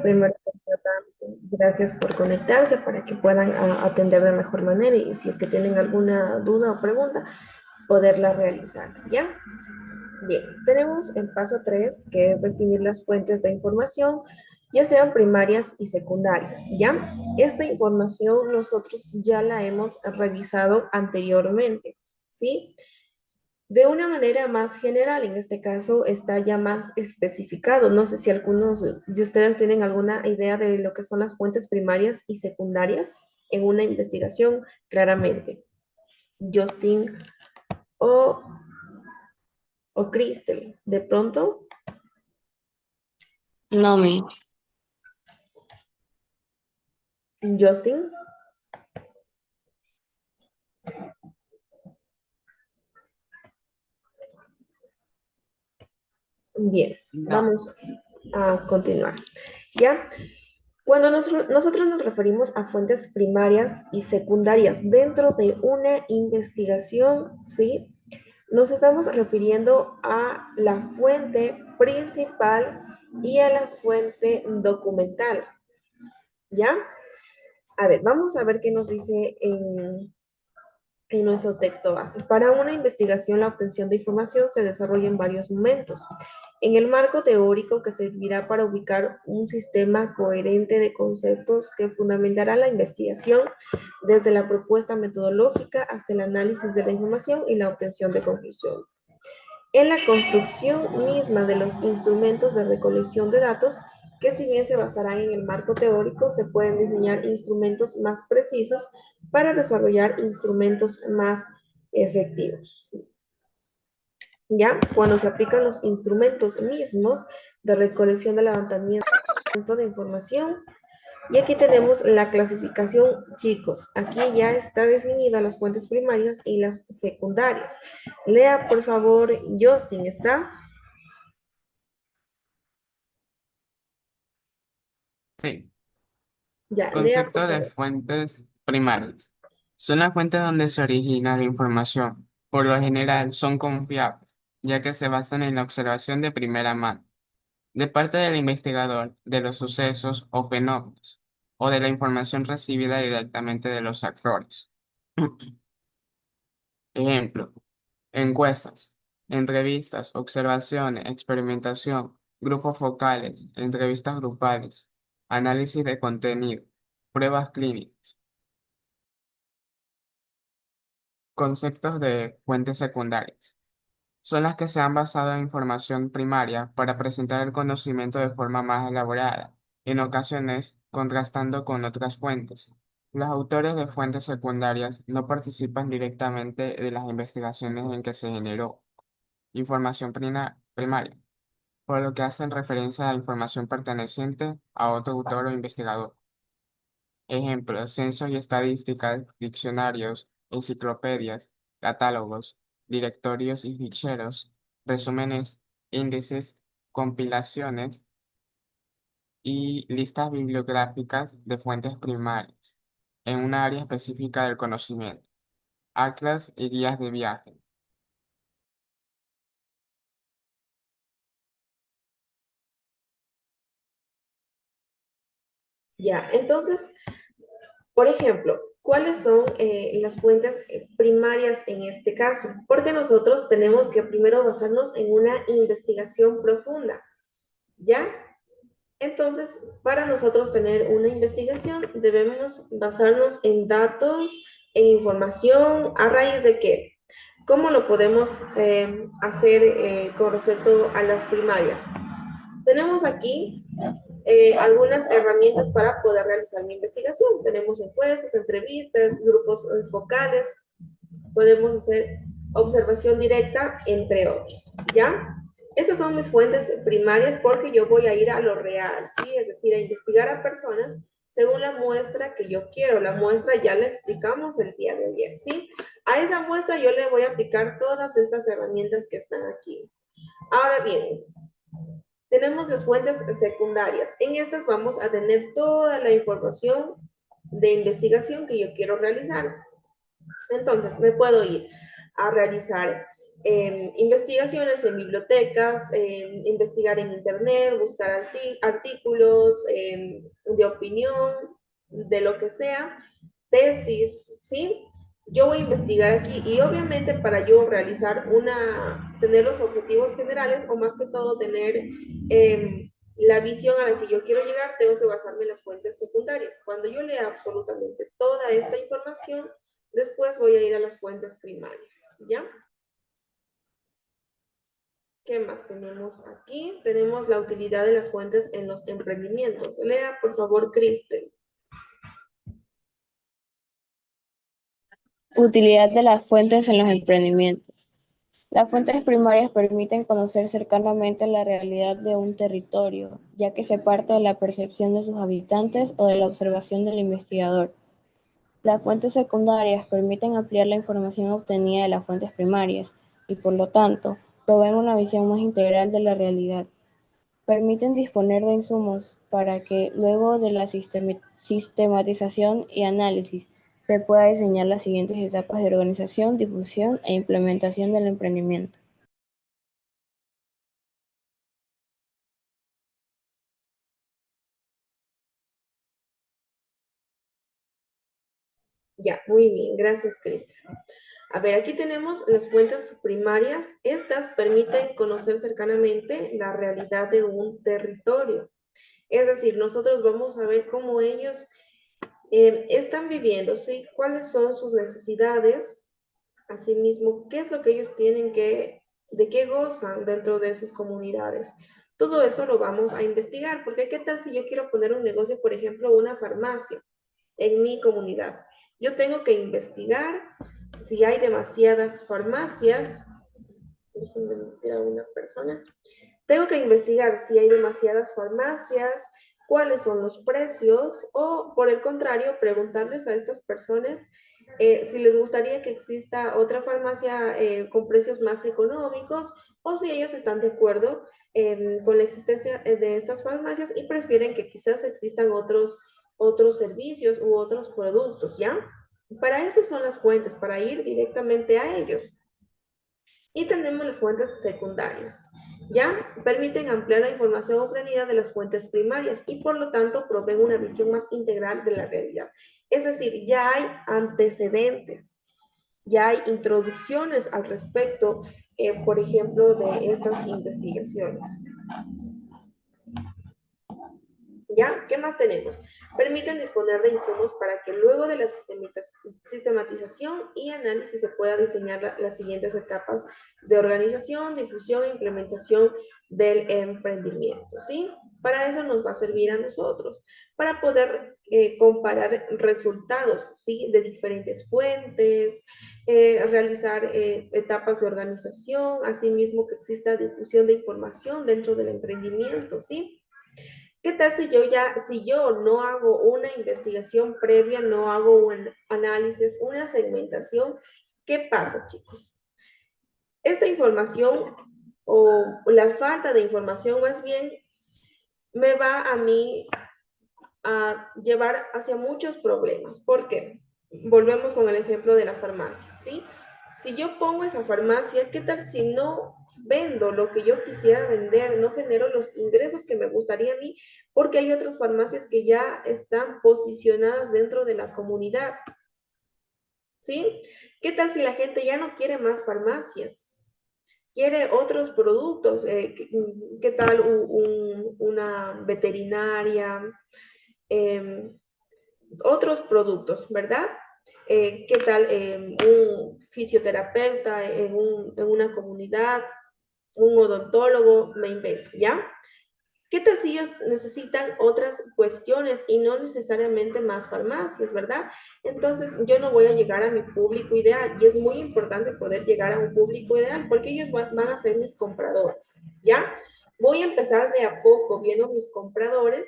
primero que nada, gracias por conectarse para que puedan atender de mejor manera y si es que tienen alguna duda o pregunta, poderla realizar, ¿ya? Bien, tenemos el paso 3 que es definir las fuentes de información, ya sean primarias y secundarias, ¿ya? Esta información nosotros ya la hemos revisado anteriormente, ¿sí? De una manera más general, en este caso está ya más especificado. No sé si algunos de ustedes tienen alguna idea de lo que son las fuentes primarias y secundarias en una investigación, claramente. Justin o, o Crystal, de pronto. No, mi. Justin, bien, No. vamos a continuar. ¿Ya? Cuando nosotros nos referimos a fuentes primarias y secundarias dentro de una investigación, ¿sí? Nos estamos refiriendo a la fuente principal y a la fuente documental, ¿ya? A ver, vamos a ver qué nos dice en nuestro texto base. Para una investigación, la obtención de información se desarrolla en varios momentos. En el marco teórico que servirá para ubicar un sistema coherente de conceptos que fundamentará la investigación desde la propuesta metodológica hasta el análisis de la información y la obtención de conclusiones. En la construcción misma de los instrumentos de recolección de datos, que si bien se basarán en el marco teórico, se pueden diseñar instrumentos más precisos para desarrollar instrumentos más efectivos. ¿Ya? Cuando se aplican los instrumentos mismos de recolección de levantamiento de información, y aquí tenemos la clasificación, chicos. Aquí ya está definida las fuentes primarias y las secundarias. Lea, por favor, Justin, ¿está? Sí. Ya, lea, por Concepto de favor. fuentes primarias. Son las fuentes donde se origina la información. Por lo general son confiables, ya que se basan en la observación de primera mano, de parte del investigador, de los sucesos o fenómenos, o de la información recibida directamente de los actores. Ejemplo, encuestas, entrevistas, observaciones, experimentación, grupos focales, entrevistas grupales, análisis de contenido, pruebas clínicas. Conceptos de fuentes secundarias. Son las que se han basado en información primaria para presentar el conocimiento de forma más elaborada, en ocasiones contrastando con otras fuentes. Los autores de fuentes secundarias no participan directamente de las investigaciones en que se generó información primaria, por lo que hacen referencia a información perteneciente a otro autor o investigador. Ejemplos, censos y estadísticas, diccionarios, enciclopedias, catálogos, directorios y ficheros, resúmenes, índices, compilaciones y listas bibliográficas de fuentes primarias en un área específica del conocimiento, atlas y guías de viaje. Ya, entonces, por ejemplo, ¿cuáles son las fuentes primarias en este caso? Porque nosotros tenemos que primero basarnos en una investigación profunda, ¿ya? Entonces, para nosotros tener una investigación, debemos basarnos en datos, en información, ¿a raíz de qué? ¿Cómo lo podemos hacer con respecto a las primarias? Tenemos aquí algunas herramientas para poder realizar mi investigación. Tenemos encuestas, entrevistas, grupos focales, podemos hacer observación directa, entre otros, ¿ya? Esas son mis fuentes primarias porque yo voy a ir a lo real, ¿sí? Es decir, a investigar a personas según la muestra que yo quiero. La muestra ya la explicamos el día de ayer, ¿sí? A esa muestra yo le voy a aplicar todas estas herramientas que están aquí. Ahora bien, tenemos las fuentes secundarias. En estas vamos a tener toda la información de investigación que yo quiero realizar. Entonces, me puedo ir a realizar investigaciones en bibliotecas, investigar en internet, buscar artículos de opinión, de lo que sea, tesis, ¿sí? Yo voy a investigar aquí y obviamente para yo realizar tener los objetivos generales o más que todo tener la visión a la que yo quiero llegar, tengo que basarme en las fuentes secundarias. Cuando yo lea absolutamente toda esta información, después voy a ir a las fuentes primarias, ¿ya? ¿Qué más tenemos aquí? Tenemos la utilidad de las fuentes en los emprendimientos. Lea, por favor, Cristel. Utilidad de las fuentes en los emprendimientos. Las fuentes primarias permiten conocer cercanamente la realidad de un territorio, ya que se parte de la percepción de sus habitantes o de la observación del investigador. Las fuentes secundarias permiten ampliar la información obtenida de las fuentes primarias y, por lo tanto, proveen una visión más integral de la realidad. Permiten disponer de insumos para que, luego de la sistematización y análisis, se pueda diseñar las siguientes etapas de organización, difusión e implementación del emprendimiento. Ya, muy bien, gracias, Cristel. A ver, aquí tenemos las fuentes primarias. Estas permiten conocer cercanamente la realidad de un territorio. Es decir, nosotros vamos a ver cómo ellos están viviendo, ¿sí? Cuáles son sus necesidades, asimismo, qué es lo que ellos tienen de qué gozan dentro de sus comunidades. Todo eso lo vamos a investigar, porque qué tal si yo quiero poner un negocio, por ejemplo, una farmacia en mi comunidad. Yo tengo que investigar si hay demasiadas farmacias. Déjenme meter a una persona. Tengo que investigar si hay demasiadas farmacias, cuáles son los precios o, por el contrario, preguntarles a estas personas si les gustaría que exista otra farmacia con precios más económicos o si ellos están de acuerdo con la existencia de estas farmacias y prefieren que quizás existan otros servicios u otros productos, ¿ya? Para eso son las fuentes, para ir directamente a ellos. Y tenemos las fuentes secundarias. ¿Ya? Permiten ampliar la información obtenida de las fuentes primarias y por lo tanto proveen una visión más integral de la realidad. Es decir, ya hay antecedentes, ya hay introducciones al respecto, por ejemplo, de estas investigaciones. ¿Ya? ¿Qué más tenemos? Permiten disponer de insumos para que luego de la sistematización y análisis se pueda diseñar las siguientes etapas de organización, difusión e implementación del emprendimiento, ¿sí? Para eso nos va a servir a nosotros, para poder comparar resultados, ¿sí? De diferentes fuentes, realizar etapas de organización, asimismo que exista difusión de información dentro del emprendimiento, ¿sí? ¿Qué tal si yo no hago una investigación previa, no hago un análisis, una segmentación? ¿Qué pasa, chicos? Esta información o la falta de información más bien me va a mí a llevar hacia muchos problemas. ¿Por qué? Volvemos con el ejemplo de la farmacia, ¿sí? Si yo pongo esa farmacia, ¿qué tal si no vendo lo que yo quisiera vender, no genero los ingresos que me gustaría a mí, porque hay otras farmacias que ya están posicionadas dentro de la comunidad, ¿sí? ¿Qué tal si la gente ya no quiere más farmacias? Quiere otros productos, ¿qué tal una veterinaria? Eh, Otros productos, ¿verdad? ¿Qué tal un fisioterapeuta en una comunidad, un odontólogo, me invento, ¿ya? ¿Qué tal si ellos necesitan otras cuestiones y no necesariamente más farmacias, ¿verdad? Entonces yo no voy a llegar a mi público ideal y es muy importante poder llegar a un público ideal porque ellos van a ser mis compradores, ¿ya? Voy a empezar de a poco viendo mis compradores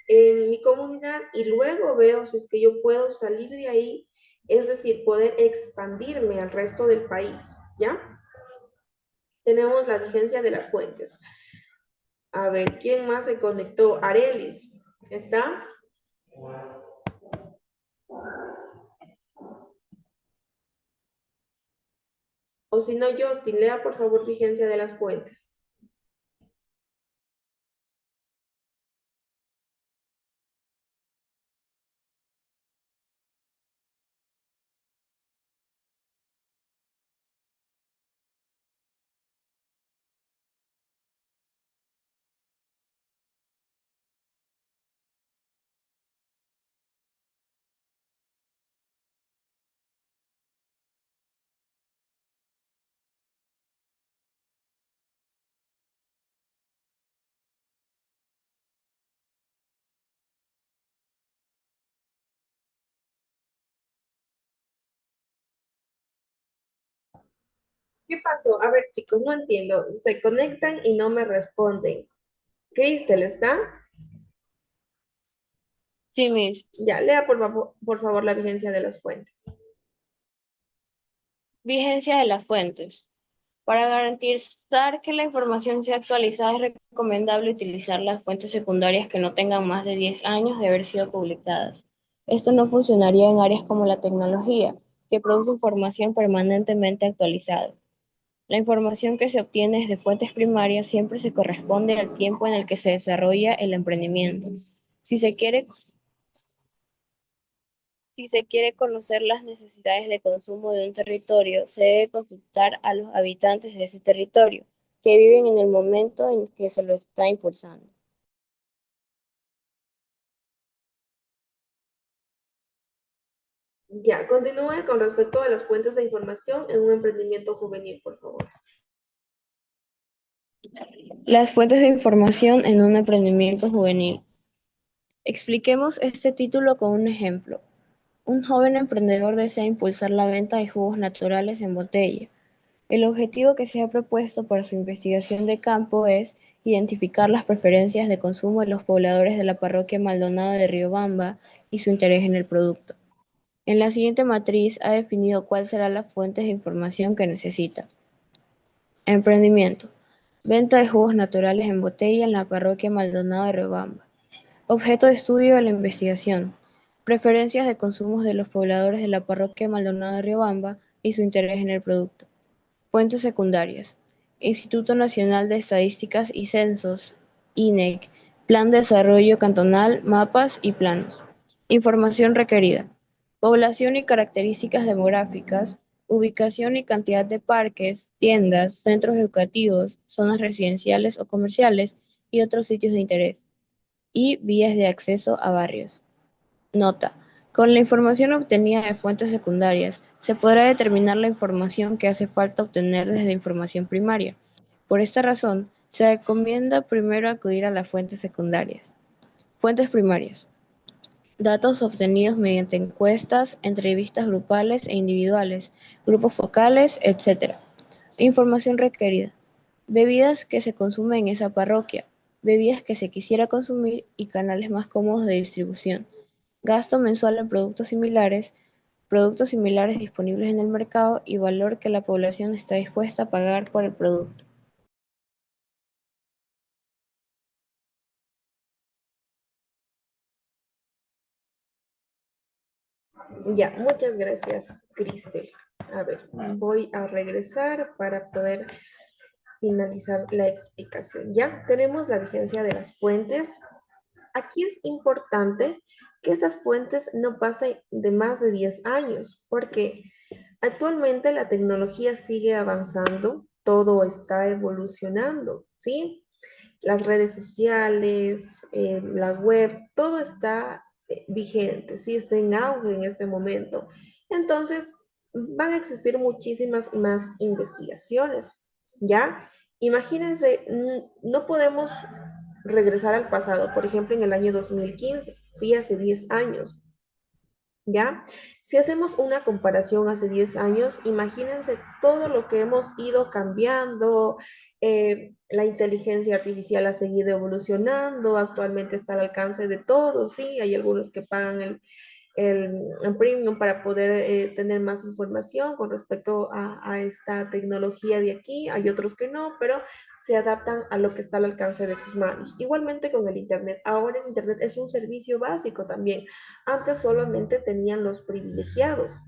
en mi comunidad y luego veo si es que yo puedo salir de ahí, es decir, poder expandirme al resto del país, ¿ya? Tenemos la vigencia de las fuentes. A ver, ¿quién más se conectó? Arelis, ¿está? O si no, Justin, lea por favor vigencia de las fuentes. ¿Qué pasó? A ver, chicos, no entiendo. Se conectan y no me responden. Cristel, ¿está? Sí, Miss. Ya, lea por favor la vigencia de las fuentes. Vigencia de las fuentes. Para garantizar que la información sea actualizada, es recomendable utilizar las fuentes secundarias que no tengan más de 10 años de haber sido publicadas. Esto no funcionaría en áreas como la tecnología, que produce información permanentemente actualizada. La información que se obtiene de fuentes primarias siempre se corresponde al tiempo en el que se desarrolla el emprendimiento. Si se quiere Si se quiere conocer las necesidades de consumo de un territorio, se debe consultar a los habitantes de ese territorio, que viven en el momento en que se lo está impulsando. Ya, continúe con respecto a las fuentes de información en un emprendimiento juvenil, por favor. Las fuentes de información en un emprendimiento juvenil. Expliquemos este título con un ejemplo. Un joven emprendedor desea impulsar la venta de jugos naturales en botella. El objetivo que se ha propuesto para su investigación de campo es identificar las preferencias de consumo de los pobladores de la parroquia Maldonado de Riobamba y su interés en el producto. En la siguiente matriz ha definido cuál será la fuente de información que necesita. Emprendimiento. Venta de jugos naturales en botella en la parroquia Maldonado de Riobamba. Objeto de estudio de la investigación. Preferencias de consumos de los pobladores de la parroquia Maldonado de Riobamba y su interés en el producto. Fuentes secundarias. Instituto Nacional de Estadísticas y Censos, INEC, Plan de Desarrollo Cantonal, mapas y planos. Información requerida. Población y características demográficas, ubicación y cantidad de parques, tiendas, centros educativos, zonas residenciales o comerciales y otros sitios de interés, y vías de acceso a barrios. Nota: con la información obtenida de fuentes secundarias, se podrá determinar la información que hace falta obtener desde información primaria. Por esta razón, se recomienda primero acudir a las fuentes secundarias. Fuentes primarias. Datos obtenidos mediante encuestas, entrevistas grupales e individuales, grupos focales, etc. Información requerida. Bebidas que se consumen en esa parroquia, bebidas que se quisiera consumir y canales más cómodos de distribución. Gasto mensual en productos similares disponibles en el mercado y valor que la población está dispuesta a pagar por el producto. Ya, muchas gracias, Cristel. A ver, voy a regresar para poder finalizar la explicación. Ya tenemos la vigencia de las fuentes. Aquí es importante que estas fuentes no pasen de más de 10 años, porque actualmente la tecnología sigue avanzando, todo está evolucionando, ¿sí? Las redes sociales, la web, todo está vigente, sí está en auge en este momento. Entonces, van a existir muchísimas más investigaciones, ¿ya? Imagínense, no podemos regresar al pasado, por ejemplo, en el año 2015, sí, hace 10 años. ¿Ya? Si hacemos una comparación hace 10 años, imagínense todo lo que hemos ido cambiando, la inteligencia artificial ha seguido evolucionando, actualmente está al alcance de todos, sí, hay algunos que pagan el premium para poder tener más información con respecto a esta tecnología de aquí. Hay otros que no, pero se adaptan a lo que está al alcance de sus manos. Igualmente con el Internet. Ahora el Internet es un servicio básico también. Antes solamente tenían los privilegiados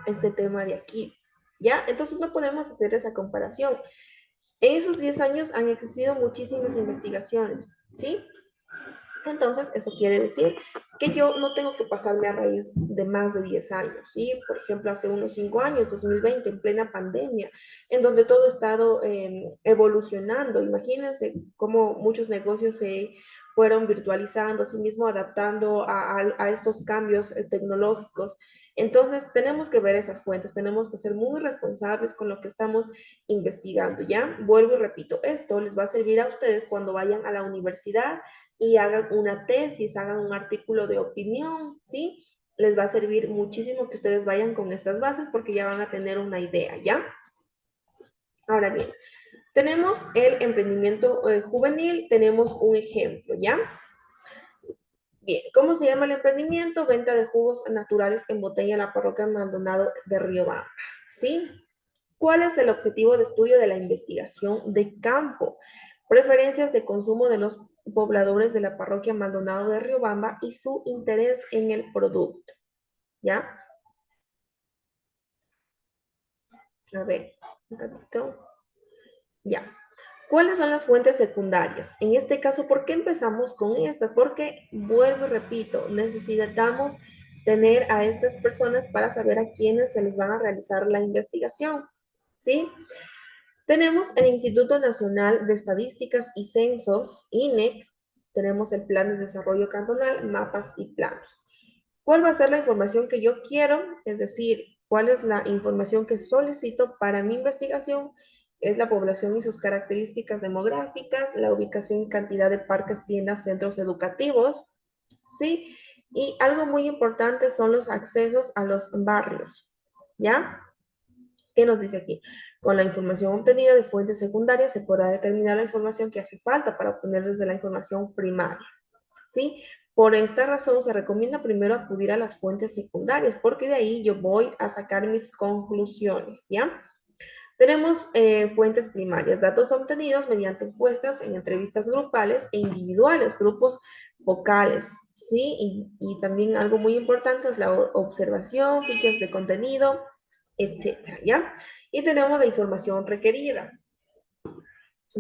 este tema de aquí. ¿ya? Entonces no podemos hacer esa comparación. En esos 10 años han existido muchísimas investigaciones, ¿sí? Entonces, eso quiere decir que yo no tengo que pasarme a raíz de más de 10 años, ¿sí? Por ejemplo, hace unos 5 años, 2020, en plena pandemia, en donde todo ha estado evolucionando. Imagínense cómo muchos negocios se fueron virtualizando, asimismo adaptando a estos cambios tecnológicos. Entonces, tenemos que ver esas fuentes, tenemos que ser muy responsables con lo que estamos investigando, ¿ya? Vuelvo y repito, esto les va a servir a ustedes cuando vayan a la universidad y hagan una tesis, hagan un artículo de opinión, ¿sí? Les va a servir muchísimo que ustedes vayan con estas bases porque ya van a tener una idea, ¿ya? Ahora bien, tenemos el emprendimiento juvenil, tenemos un ejemplo, ¿ya? Bien, ¿cómo se llama el emprendimiento? Venta de jugos naturales en botella en la parroquia Maldonado de Riobamba, ¿sí? ¿Cuál es el objetivo de estudio de la investigación de campo? Preferencias de consumo de los pobladores de la parroquia Maldonado de Riobamba y su interés en el producto. ¿Ya? A ver, un ratito. Ya. ¿Cuáles son las fuentes secundarias? En este caso, ¿por qué empezamos con esta? Porque, vuelvo y repito, necesitamos tener a estas personas para saber a quiénes se les van a realizar la investigación. ¿Sí? Tenemos el Instituto Nacional de Estadísticas y Censos, INEC, tenemos el Plan de Desarrollo Cantonal, mapas y planos. ¿Cuál va a ser la información que yo quiero? Es decir, ¿cuál es la información que solicito para mi investigación? Es la población y sus características demográficas, la ubicación y cantidad de parques, tiendas, centros educativos, ¿sí? Y algo muy importante son los accesos a los barrios, ¿ya? ¿Qué nos dice aquí? Con la información obtenida de fuentes secundarias se podrá determinar la información que hace falta para obtener desde la información primaria. ¿Sí? Por esta razón se recomienda primero acudir a las fuentes secundarias, porque de ahí yo voy a sacar mis conclusiones, ¿ya? Tenemos fuentes primarias, datos obtenidos mediante encuestas en entrevistas grupales e individuales, grupos vocales, ¿sí? Y también algo muy importante es la observación, fichas de contenido, etcétera, ¿ya? Y tenemos la información requerida.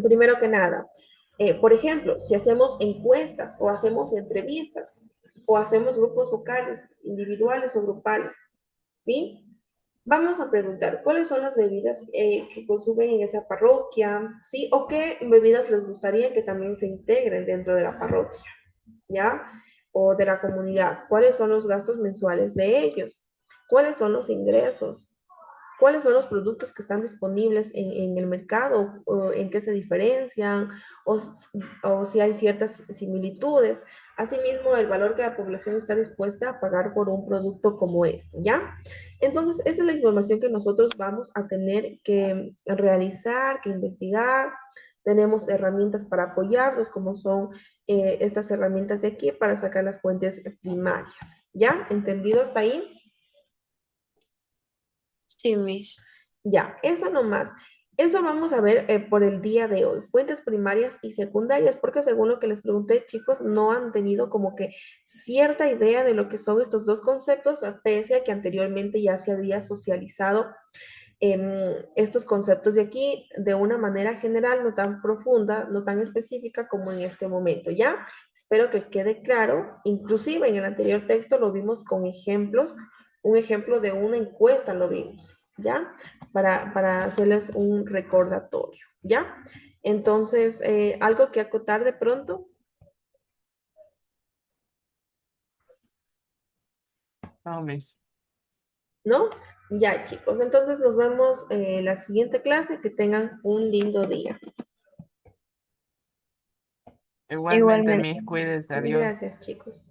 Primero que nada, por ejemplo, si hacemos encuestas o hacemos entrevistas o hacemos grupos vocales, individuales o grupales, ¿sí? Vamos a preguntar cuáles son las bebidas que consumen en esa parroquia, ¿sí? O qué bebidas les gustaría que también se integren dentro de la parroquia, ¿ya? O de la comunidad. ¿Cuáles son los gastos mensuales de ellos? ¿Cuáles son los ingresos? ¿Cuáles son los productos que están disponibles en el mercado? O ¿en qué se diferencian? O si hay ciertas similitudes. Asimismo, el valor que la población está dispuesta a pagar por un producto como este, ¿ya? Entonces, esa es la información que nosotros vamos a tener que realizar, que investigar. Tenemos herramientas para apoyarlos, como son estas herramientas de aquí para sacar las fuentes primarias. ¿Ya? ¿Entendido hasta ahí? Sí, Miss. Ya, eso nomás. Eso vamos a ver por el día de hoy, fuentes primarias y secundarias, porque según lo que les pregunté, chicos, no han tenido como que cierta idea de lo que son estos dos conceptos, pese a que anteriormente ya se había socializado estos conceptos de aquí de una manera general, no tan profunda, no tan específica como en este momento, ¿ya? Espero que quede claro. Inclusive en el anterior texto lo vimos con ejemplos, un ejemplo de una encuesta lo vimos, ¿ya? Para hacerles un recordatorio, ¿ya? Entonces, ¿algo que acotar de pronto? No, Miss. ¿No? Ya, chicos. Entonces nos vemos en la siguiente clase. Que tengan un lindo día. Igualmente, Igualmente. Miss, cuídese, adiós. Gracias, chicos.